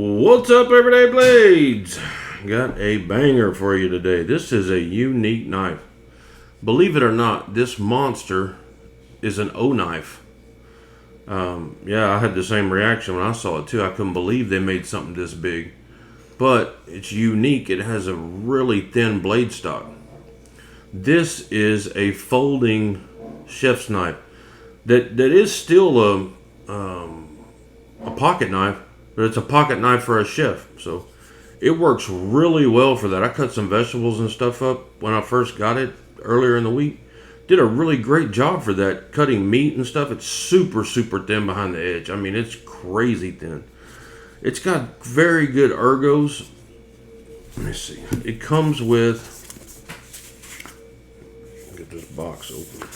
What's up, Everyday Blades? Got a banger for you today. This is a unique knife. Believe it or not, this monster is an Oknife. Yeah, I had the same reaction when I saw it too. I couldn't believe they made something this big. But it's unique. It has a really thin blade stock. This is a folding chef's knife. That is still a pocket knife, but it's a pocket knife for a chef. So it works really well for that. I cut some vegetables and stuff up when I first got it earlier in the week. Did a really great job for that, cutting meat and stuff. It's super thin behind the edge. I mean, it's crazy thin. It's got very good ergos. Let me see. It comes with, get this box open.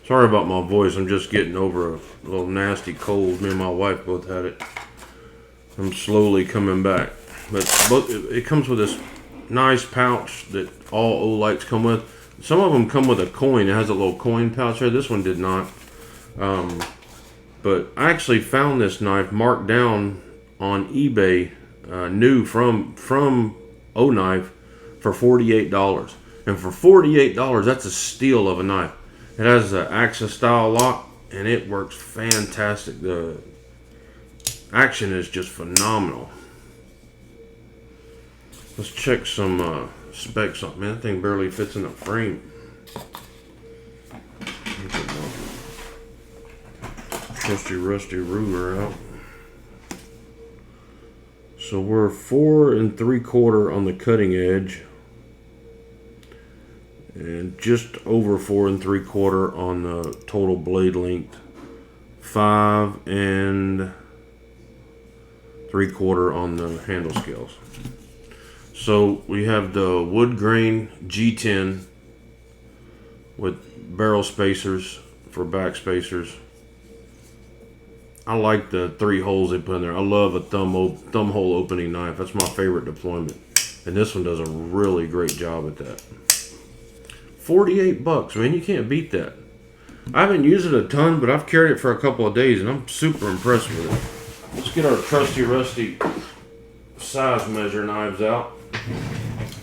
Sorry about my voice. I'm just getting over a little nasty cold. Me and my wife both had it. I'm slowly coming back. But it comes with this nice pouch that all Olites come with. Some of them come with a coin. It has a little coin pouch there. This one did not. But I actually found this knife marked down on eBay, new from Oknife, for $48. And for $48, that's a steal of a knife. It has an Axis style lock, and it works fantastic. The action is just phenomenal. Let's check some specs on. Man, that thing barely fits in the frame. Trusty rusty ruler out. So we're 4 3/4 on the cutting edge, and just over 4 3/4 on the total blade length. 5 3/4 on the handle scales. So we have the wood grain G10 with barrel spacers for back spacers. I like the 3 holes they put in there. I love a thumb hole opening knife. That's my favorite deployment. And this one does a really great job at that. $48, man, you can't beat that. I haven't used it a ton, but I've carried it for a couple of days and I'm super impressed with it. Let's get our trusty rusty size measure knives out.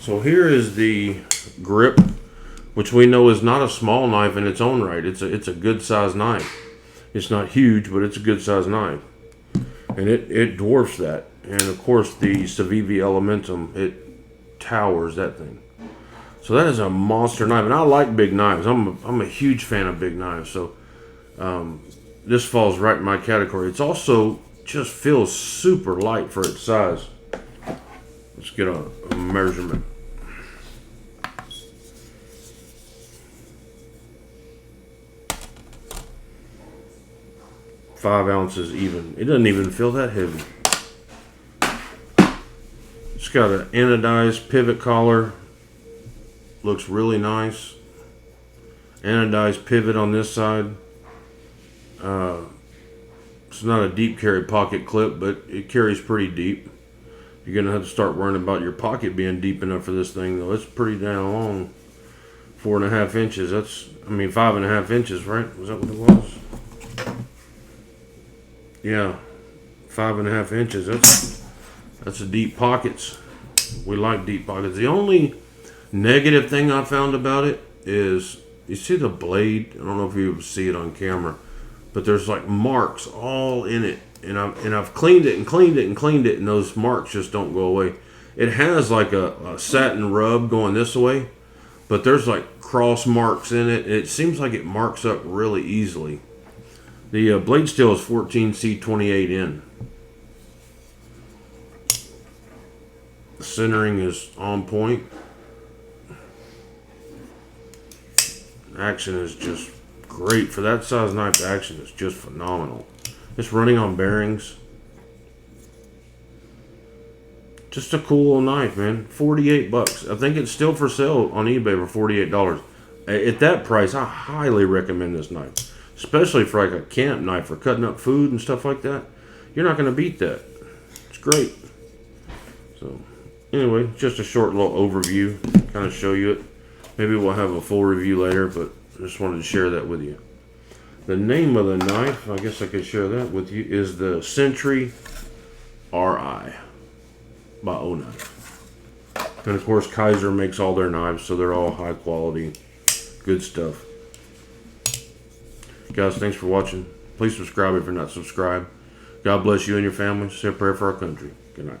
So here is the grip, which we know is not a small knife in its own right. It's a good size knife. It's not huge, but it's a good size knife. And it dwarfs that. And of course the Civivi Elementum, it towers that thing. So that is a monster knife, and I like big knives. I'm a huge fan of big knives. So this falls right in my category. It's also just feels super light for its size. Let's get a measurement. Five ounces even. It doesn't even feel that heavy. It's got an anodized pivot collar. Looks really nice. Anodized pivot on this side. It's not a deep carry pocket clip, but it carries pretty deep. You're going to have to start worrying about your pocket being deep enough for this thing, though. It's pretty damn long. 4.5 inches. 5.5 inches, right? Was that what it was? Yeah. 5.5 inches. That's a deep pockets. We like deep pockets. The only negative thing I found about it is, you see the blade? I don't know if you see it on camera, but there's like marks all in it. And I've cleaned it and cleaned it and cleaned it, and those marks just don't go away. It has like a satin rub going this way, but there's like cross marks in it. It seems like it marks up really easily. The blade steel is 14C28N. The centering is on point. Action is just great. For that size knife, the action is just phenomenal. It's running on bearings. Just a cool little knife, man. $48. I think it's still for sale on eBay for $48. At that price, I highly recommend this knife. Especially for like a camp knife for cutting up food and stuff like that. You're not going to beat that. It's great. So, anyway, just a short little overview. Kind of show you it. Maybe we'll have a full review later, but I just wanted to share that with you. The name of the knife, I guess I could share that with you, is the Sentry RI by Oknife. And of course, Kaiser makes all their knives, so they're all high quality, good stuff. Guys, thanks for watching. Please subscribe if you're not subscribed. God bless you and your family. Say a prayer for our country. Good night.